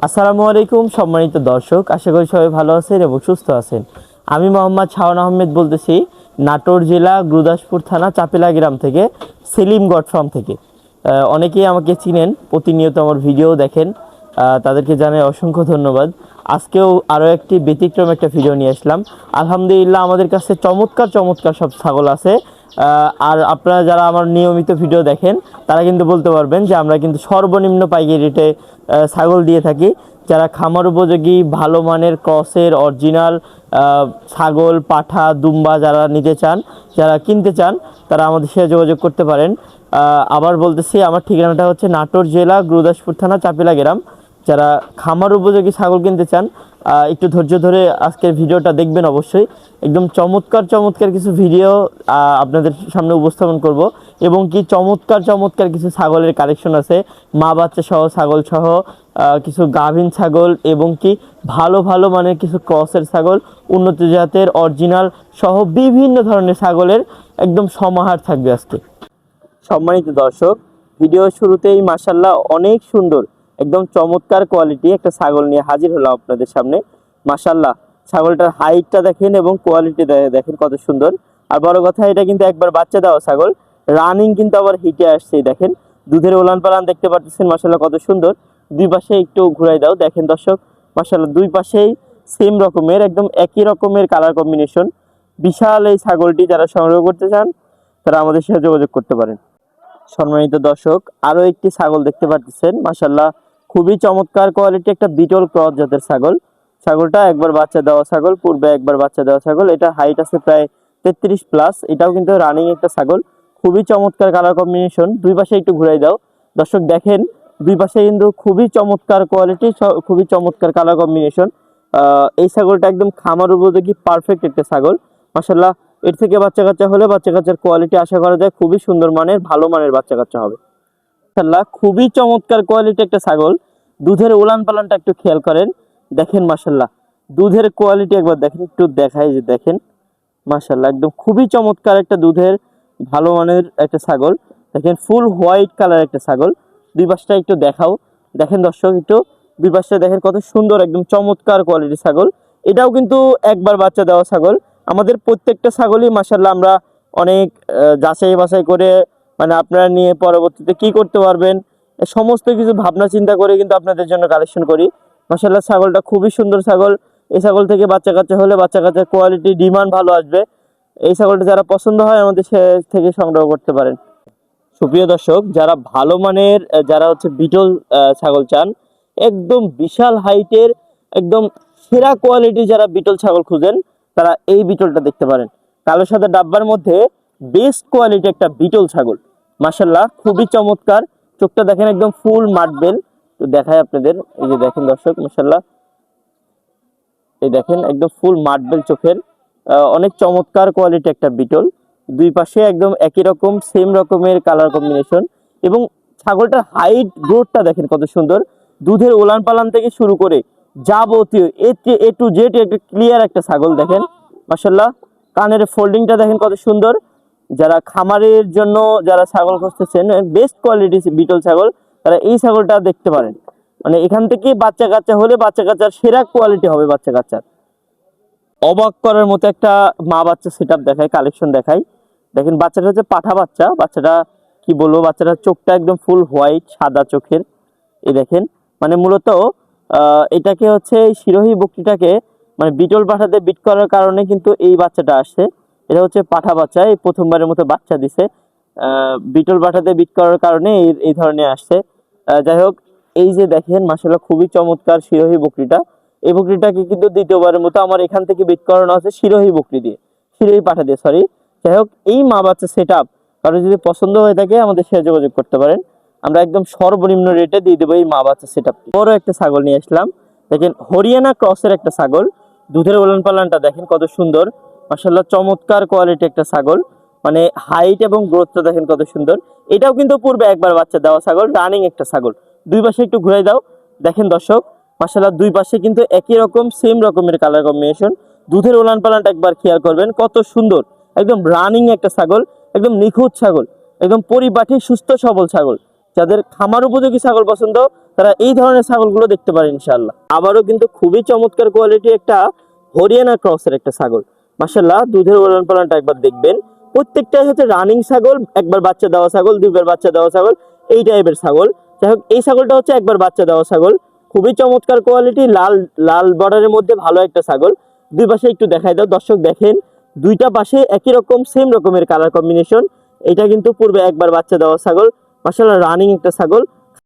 আসসালামু আলাইকুম সম্মানিত দর্শক, আশা করি সবাই ভালো আছেন এবং সুস্থ আছেন। আমি মোহাম্মদ শাওন আহমেদ বলতেছি, নাটোর জেলা গুরুদাসপুর থানা চাপিলা গ্রাম থেকে, সেলিম গড ফার্ম থেকে। অনেকেই আমাকে চিনেন, প্রতিনিয়ত আমার ভিডিও দেখেন, তাদেরকে জানাই অসংখ্য ধন্যবাদ। আজকেও আরও একটি ব্যতিক্রম একটা ভিডিও নিয়ে আসলাম। আলহামদুলিল্লাহ, আমাদের কাছে চমৎকার চমৎকার সব ছাগল আছে। আর আপনারা যারা আমার নিয়মিত ভিডিও দেখেন তারা কিন্তু বলতে পারবেন যে আমরা কিন্তু সর্বনিম্ন পাইকারি রেটে ছাগল দিয়ে থাকি। যারা খামার উপযোগী ভালো মানের ক্রসের অরিজিনাল ছাগল, পাঠা, দুম্বা যারা নিতে চান, যারা কিনতে চান, তারা আমাদের সাথে যোগাযোগ করতে পারেন। আবার বলতেছি, আমার ঠিকানাটা হচ্ছে নাটোর জেলা গুরুদাসপুর থানা চাপিলা গ্রাম। যারা খামার উপযোগী ছাগল কিনতে চান, একটু ধৈর্য ধরে আজকের ভিডিওটা দেখবেন অবশ্যই। একদম চমৎকার চমৎকার কিছু ভিডিও আপনাদের সামনে উপস্থাপন করব, এবং কি চমৎকার চমৎকার কিছু ছাগলের কালেকশন আছে, মা বাচ্চা সহ ছাগল সহ কিছু গাভীন ছাগল, এবং কি ভালো ভালো মানের কিছু ক্রসের ছাগল, উন্নত জাতের অরিজিনাল সহ বিভিন্ন ধরনের ছাগলের একদম সমাহার থাকবে আজকে। সম্মানিত দর্শক, ভিডিও শুরুতেই মাশাআল্লাহ অনেক সুন্দর একদম চমৎকার কোয়ালিটি একটা ছাগল নিয়ে হাজির হলাম আপনাদের সামনে। মাশাআল্লাহ, ছাগলটার হাইটটা দেখেন এবং কোয়ালিটি দেখেন কত সুন্দর। আর বড় কথা, এটা কিন্তু একবার বাচ্চা দেওয়া ছাগল, রানিং কিন্তু আবার হিটে আসছে। দেখেন দুধের ওলান পালান দেখতে পাচ্ছেন, মাশাআল্লাহ কত সুন্দর। দুই পাশে একটু ঘুরাই দাও, দেখেন দর্শক, মাশাআল্লাহ দুই পাশেই সেম রকমের একদম একই রকমের কালার কম্বিনেশন। বিশাল এই ছাগলটি যারা সংগ্রহ করতে চান তারা আমাদের সাথে যোগাযোগ করতে পারেন। সম্মানিত দর্শক, আরো একটি ছাগল দেখতে পাচ্ছেন, মাশাআল্লাহ খুবই চমৎকার কোয়ালিটি একটা বিটল ক্রস জাতের ছাগল। ছাগলটা একবার বাচ্চা দেওয়া ছাগল, পূর্বে একবার বাচ্চা দেওয়া ছাগল। এটা হাইট আছে প্রায় 33 প্লাস। এটাও কিন্তু রানিং একটা ছাগল, খুবই চমৎকার কালার কম্বিনেশন। দুই পাশে একটু ঘুরাই দাও দর্শক, দেখেন দুই পাশে কিন্তু খুবই চমৎকার কোয়ালিটি, খুবই চমৎকার কালার কম্বিনেশন। এই ছাগলটা একদম খামার উপযোগী পারফেক্ট একটা ছাগল। মাশাআল্লাহ, এর থেকে বাচ্চা কাচ্চা হলে বাচ্চা কাচ্চার কোয়ালিটি আশা করা যায় খুবই সুন্দর মানের, ভালো মানের বাচ্চা কাচ্চা হবে। মাশাআল্লাহ, খুবই চমৎকার কোয়ালিটি একটা ছাগল। দুধের উলান পালানটা একটু খেয়াল করেন, দেখেন মাশাআল্লাহ দুধের কোয়ালিটি একবার দেখেন, একটু দেখাই যে দেখেন মাশাআল্লাহ একদম খুবই চমৎকার একটা দুধের ভালো মানের একটা ছাগল। দেখেন ফুল হোয়াইট কালার একটা ছাগল। দুই পাশটা একটু দেখাও, দেখেন দর্শক একটু দুই পাশটা দেখেন কত সুন্দর একদম চমৎকার কোয়ালিটি ছাগল। এটাও কিন্তু একবার বাচ্চা দেওয়া ছাগল। আমাদের প্রত্যেকটা ছাগলই মাশাআল্লাহ আমরা অনেক যাচাই বাছাই করে, মানে আপনারা নিয়ে পরবর্তীতে কি করতে পারবেন সমস্ত কিছু ভাবনা চিন্তা করে কিন্তু আপনাদের জন্য কালেকশন করি। মাশাআল্লাহ ছাগলটা খুবই সুন্দর ছাগল। এই ছাগল থেকে বাচ্চা কাচ্চা হলে বাচ্চা কাচ্চার কোয়ালিটি ডিমান্ড ভালো আসবে। এই ছাগলটা যারা পছন্দ হয় আমাদের থেকে সংগ্রহ করতে পারেন। সুপ্রিয় দর্শক, যারা ভালো মানের যারা হচ্ছে বিটল ছাগল চান, একদম বিশাল হাইটের একদম সেরা কোয়ালিটি যারা বিটল ছাগল খুঁজেন, তারা এই বিটলটা দেখতে পারেন। কালো সাদা ডাব্বার মধ্যে বেস্ট কোয়ালিটি একটা বিটল ছাগল। মাশাআল্লাহ খুবই চমৎকার। চোখটা দেখেন একদম ফুল মার্বেল। তো দেখায় আপনাদের, এই যে দেখেন দর্শক মাশাআল্লাহ, এই দেখেন একদম ফুল মার্বেল চোখের, অনেক চমৎকার কোয়ালিটি একটা বিটল। দুই পাশে একদম একই রকম সেম রকমের কালার কম্বিনেশন, এবং ছাগলটার হাইট গ্রোথটা দেখেন কত সুন্দর। দুধের ওলান পালান থেকে শুরু করে যাবতীয় এ টু জেড একটা ক্লিয়ার একটা ছাগল। দেখেন মাশাআল্লাহ কানের ফোল্ডিংটা দেখেন কত সুন্দর। যারা খামারের জন্য যারা ছাগল খুঁজতেছেন বেস্ট কোয়ালিটি বিটল ছাগল, তারা এই ছাগলটা দেখতে পারেন। মানে এখান থেকে বাচ্চা কাচ্চা হলে বাচ্চা কাচ্চার সেরা কোয়ালিটি হবে বাচ্চা কাচ্চার। অবাক করার মতো একটা মা বাচ্চা সেটআপ দেখায়, কালেকশন দেখায়। দেখেন বাচ্চাটা হচ্ছে পাঠা বাচ্চা। বাচ্চাটা কি বলবো, বাচ্চাটার চোখটা একদম ফুল হোয়াইট সাদা চোখের। এই দেখেন মানে মূলত এটাকে হচ্ছে শিরোহী বকরিটাকে মানে বিটল পাঠাতে বিট করার কারণে কিন্তু এই বাচ্চাটা আসছে। এটা হচ্ছে পাঠা বাচ্চা, এই প্রথমবারের মতো বাচ্চা দিছে। বিটল পাঠাতে বিট করার কারণে এই ধরনের আসছে। যাই হোক, এই যে দেখেন মাশাআল্লাহ খুবই চমৎকার শিরোহী বকরিটা। এই বকরিটাকে কিন্তু দ্বিতীয়বারের মতো আমার এখান থেকে বিট করানো আছে শিরোহী বকরি দিয়ে, শিরোহী পাঠা দিয়ে সরি। যাই হোক, এই মা বাচ্চা সেট আপ কারো যদি পছন্দ হয়ে থাকে আমাদের সাথে যোগাযোগ করতে পারেন। আমরা একদম সর্বনিম্ন রেটে দিয়ে দেবো এই মা বাচ্চা সেট আপটি। বড় একটা ছাগল নিয়ে আসলাম, দেখেন হরিয়ানা ক্রসের একটা ছাগল। দুধের ওলান পালানটা দেখেন কত সুন্দর, মাশাআল্লাহ চমৎকার কোয়ালিটি একটা ছাগল। মানে হাইট এবং গ্রোথটা দেখেন কত সুন্দর। এটাও কিন্তু পূর্বে একবার বাচ্চা দেওয়া ছাগল, রানিং একটা ছাগল। দুই পাশে একটু ঘুরাই দাও, দেখেন দর্শক মাশাআল্লাহ দুই পাশে কিন্তু একই রকম সেম রকমের কালার কম্বিনেশন। দুধের ওলান পালানটা একবার খেয়াল করবেন কত সুন্দর, একদম রানিং একটা ছাগল, একদম নিখুঁত ছাগল, একদম পরিপাটি সুস্থ সবল ছাগল। যাদের খামার উপযোগী ছাগল পছন্দ তারা এই ধরনের ছাগলগুলো দেখতে পারে ইনশাআল্লাহ। আবারও কিন্তু খুবই চমৎকার কোয়ালিটি একটা হরিয়ানা ক্রসের একটা ছাগল, মাশাআল্লাহ দুধের ওলান পালানটা একবার দেখবেন। প্রত্যেকটাই হচ্ছে রানিং ছাগল, একবার বাচ্চা দেওয়া ছাগল, দুইবার বাচ্চা দেওয়া ছাগল, এই টাইপের ছাগল। যাই হোক এই ছাগলটা হচ্ছে একবার বাচ্চা দেওয়া ছাগল, খুবই চমৎকার কোয়ালিটি, লাল লাল বর্ডারের মধ্যে ভালো একটা ছাগল। দুই পাশে একটু দেখাই দাও দর্শক, দেখেন দুইটা পাশে একই রকম সেম রকমের কালার কম্বিনেশন। এটা কিন্তু পূর্বে একবার বাচ্চা দেওয়া ছাগল, মাশাআল্লাহ রানিং একটা ছাগল।